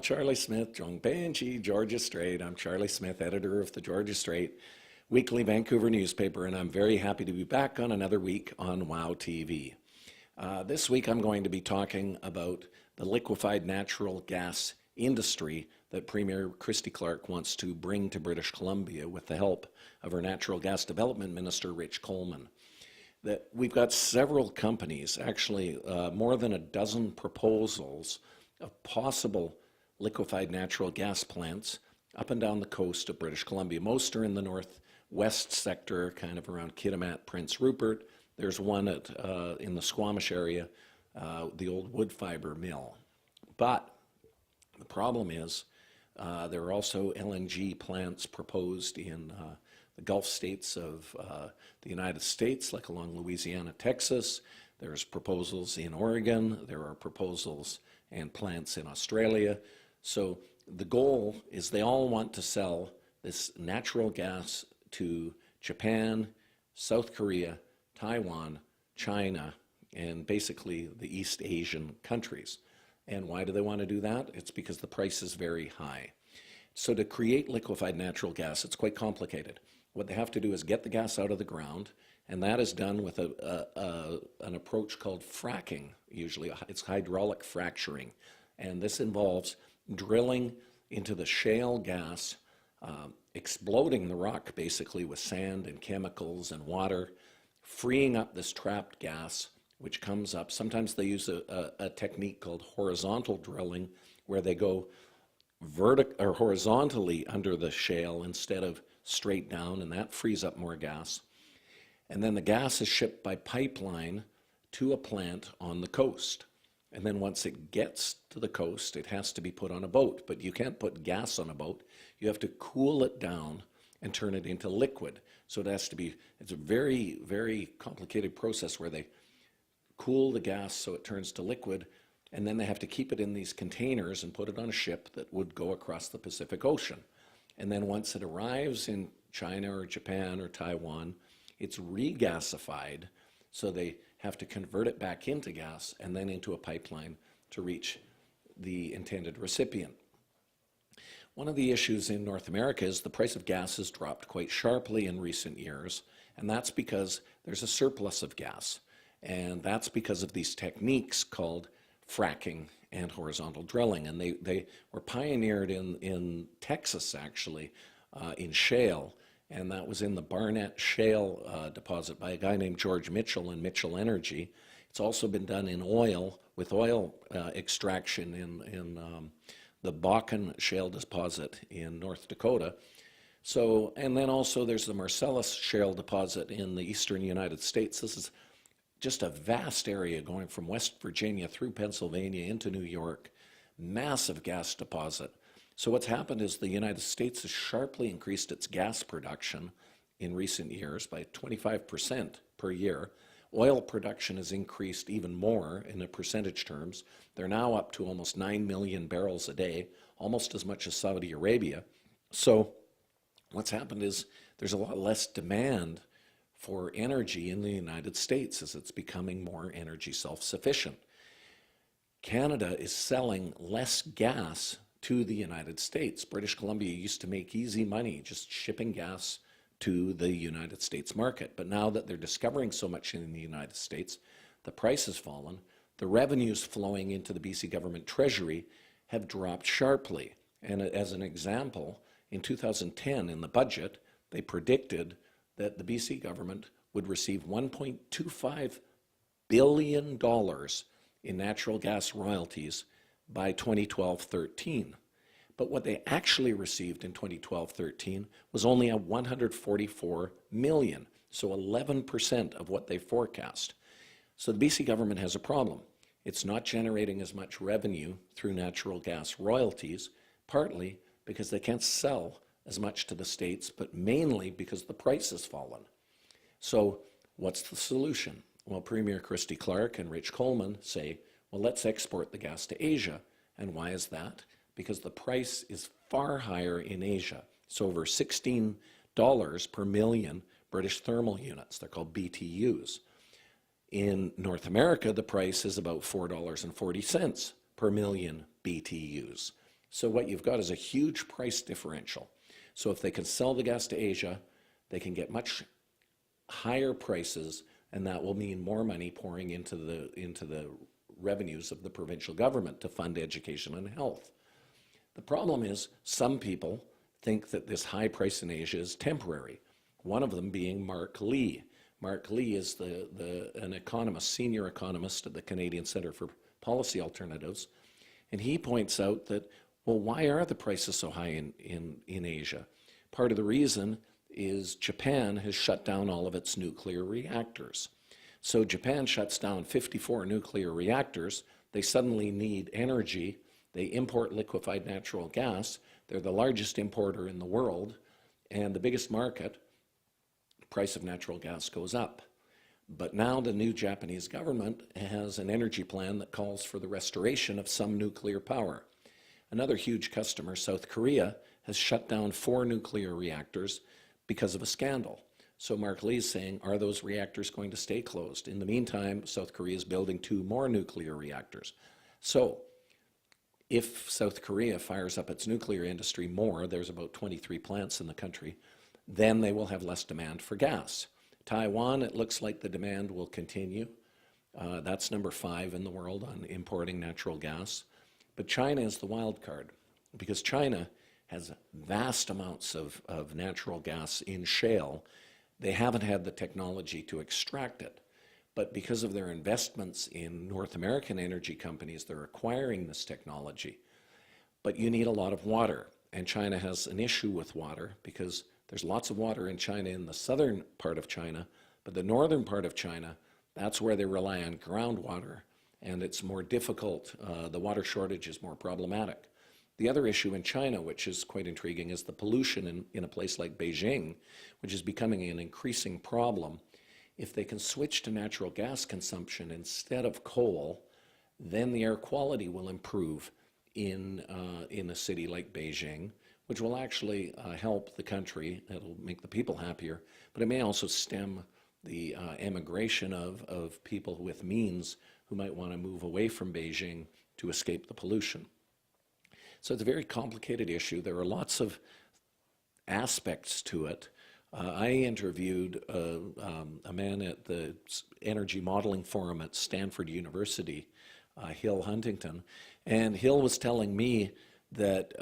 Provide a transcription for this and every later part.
Charlie Smith, Jongbenchi, Georgia Strait. I'm Charlie Smith, editor of the Georgia Strait weekly Vancouver newspaper, and I'm very happy to be back on another week on WOW TV. This week I'm going to be talking about the liquefied natural gas industry that Premier Christy Clark wants to bring to British Columbia with the help of her Natural Gas Development Minister, Rich Coleman. That we've got several companies, actually more than a dozen proposals of possible liquefied natural gas plants up and down the coast of British Columbia. Most are in the northwest sector, kind of around Kitimat, Prince Rupert. There's one in the Squamish area, the old wood fiber mill. But the problem is there are also LNG plants proposed in the Gulf states of the United States, like along Louisiana, Texas. There's proposals in Oregon. There are proposals and plants in Australia. So the goal is they all want to sell this natural gas to Japan, South Korea, Taiwan, China, and basically the East Asian countries. And why do they want to do that? It's because the price is very high. So to create liquefied natural gas, it's quite complicated. What they have to do is get the gas out of the ground, and that is done with an approach called fracking. Usually it's hydraulic fracturing, and this involves drilling into the shale gas, exploding the rock basically with sand and chemicals and water, freeing up this trapped gas, which comes up. Sometimes they use a technique called horizontal drilling, where they go horizontally under the shale instead of straight down, and that frees up more gas. And then the gas is shipped by pipeline to a plant on the coast. And then once it gets to the coast, it has to be put on a boat. But you can't put gas on a boat. You have to cool it down and turn it into liquid. So it has to be, it's a very, very complicated process where they cool the gas so it turns to liquid, and then they have to keep it in these containers and put it on a ship that would go across the Pacific Ocean. And then once it arrives in China or Japan or Taiwan, it's regasified, so they have to convert it back into gas and then into a pipeline to reach the intended recipient. One of the issues in North America is the price of gas has dropped quite sharply in recent years, and that's because there's a surplus of gas. And that's because of these techniques called fracking and horizontal drilling. And they were pioneered in Texas, actually, in shale. And that was in the Barnett Shale deposit by a guy named George Mitchell and Mitchell Energy. It's also been done in oil, with oil extraction in the Bakken Shale deposit in North Dakota. So, and then also there's the Marcellus Shale deposit in the eastern United States. This is just a vast area going from West Virginia through Pennsylvania into New York, massive gas deposit. So what's happened is the United States has sharply increased its gas production in recent years by 25% per year. Oil production has increased even more in the percentage terms. They're now up to almost 9 million barrels a day, almost as much as Saudi Arabia. So what's happened is there's a lot less demand for energy in the United States as it's becoming more energy self-sufficient. Canada is selling less gas to the United States. British Columbia used to make easy money just shipping gas to the United States market. But now that they're discovering so much in the United States, the price has fallen. The revenues flowing into the BC government treasury have dropped sharply. And as an example, in 2010 in the budget, they predicted that the BC government would receive $1.25 billion in natural gas royalties by 2012-13. But what they actually received in 2012-13 was only a $144 million, so 11% of what they forecast. So the BC government has a problem. It's not generating as much revenue through natural gas royalties, partly because they can't sell as much to the states, but mainly because the price has fallen. So what's the solution? Well, Premier Christy Clark and Rich Coleman say, well, let's export the gas to Asia. And why is that? Because the price is far higher in Asia. It's over $16 per million British thermal units. They're called BTUs. In North America, the price is about $4.40 per million BTUs. So what you've got is a huge price differential. So if they can sell the gas to Asia, they can get much higher prices, and that will mean more money pouring into the revenues of the provincial government to fund education and health. The problem is some people think that this high price in Asia is temporary, one of them being Mark Lee. Mark Lee is an economist, senior economist at the Canadian Centre for Policy Alternatives, and he points out that, well, why are the prices so high in Asia? Part of the reason is Japan has shut down all of its nuclear reactors. So Japan shuts down 54 nuclear reactors. They suddenly need energy. They import liquefied natural gas. They're the largest importer in the world, and the biggest market, price of natural gas goes up. But now the new Japanese government has an energy plan that calls for the restoration of some nuclear power. Another huge customer, South Korea, has shut down 4 nuclear reactors because of a scandal. So Mark Lee is saying, are those reactors going to stay closed? In the meantime, South Korea is building 2 more nuclear reactors. So if South Korea fires up its nuclear industry more, there's about 23 plants in the country, then they will have less demand for gas. Taiwan, it looks like the demand will continue. That's number 5 in the world on importing natural gas. But China is the wild card, because China has vast amounts of natural gas in shale. They haven't had the technology to extract it. But because of their investments in North American energy companies, they're acquiring this technology. But you need a lot of water, and China has an issue with water because there's lots of water in China in the southern part of China, but the northern part of China, that's where they rely on groundwater, and it's more difficult. The water shortage is more problematic. The other issue in China, which is quite intriguing, is the pollution in a place like Beijing, which is becoming an increasing problem. If they can switch to natural gas consumption instead of coal, then the air quality will improve in a city like Beijing, which will actually help the country. It'll make the people happier, but it may also stem the emigration of people with means who might want to move away from Beijing to escape the pollution. So it's a very complicated issue. There are lots of aspects to it. I interviewed a man at the Energy Modeling Forum at Stanford University, Hill Huntington, and Hill was telling me that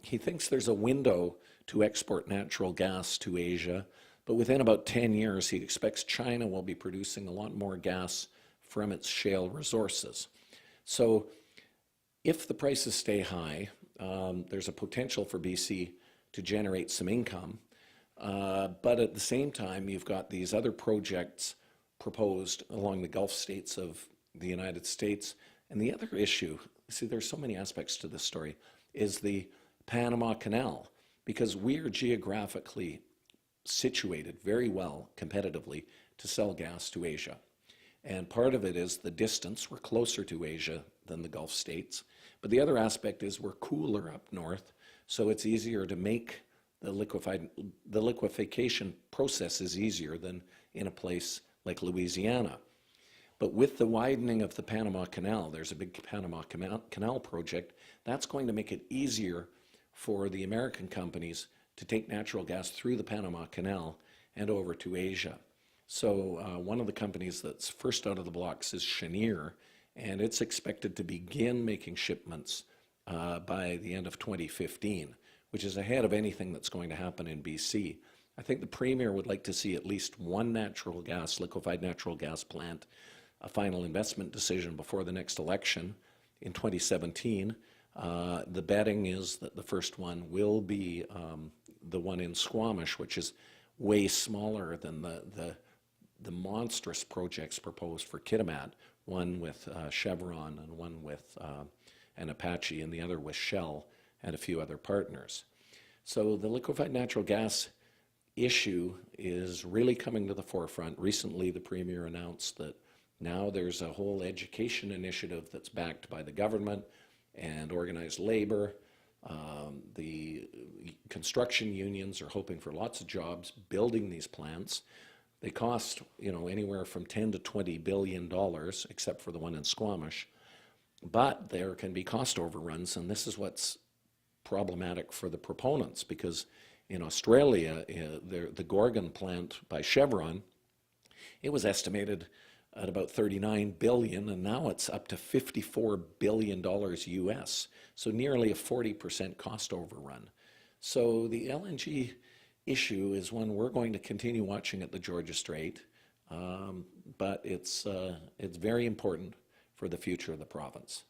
he thinks there's a window to export natural gas to Asia, but within about 10 years, he expects China will be producing a lot more gas from its shale resources. So if the prices stay high, there's a potential for BC to generate some income, but at the same time, you've got these other projects proposed along the Gulf states of the United States. And the other issue, see, there's so many aspects to this story, is the Panama Canal, because we are geographically situated very well competitively to sell gas to Asia. And part of it is the distance. We're closer to Asia than the Gulf states. But the other aspect is we're cooler up north, so it's easier to make the liquefaction process is easier than in a place like Louisiana. But with the widening of the Panama Canal, there's a big Panama Canal project, that's going to make it easier for the American companies to take natural gas through the Panama Canal and over to Asia. So one of the companies that's first out of the blocks is Cheniere, and it's expected to begin making shipments by the end of 2015, which is ahead of anything that's going to happen in BC. I think the Premier would like to see at least one liquefied natural gas plant, a final investment decision before the next election in 2017. The betting is that the first one will be the one in Squamish, which is way smaller than the monstrous projects proposed for Kitimat, one with Chevron and one with an Apache and the other with Shell and a few other partners. So the liquefied natural gas issue is really coming to the forefront. Recently, the Premier announced that now there's a whole education initiative that's backed by the government and organized labor. The construction unions are hoping for lots of jobs building these plants. They cost, anywhere from $10 to $20 billion, except for the one in Squamish. But there can be cost overruns, and this is what's problematic for the proponents, because in Australia, the Gorgon plant by Chevron, it was estimated at about 39 billion, and now it's up to $54 billion US, so nearly a 40% cost overrun. So the LNG issue is one we're going to continue watching at the Georgia Strait, but it's very important for the future of the province.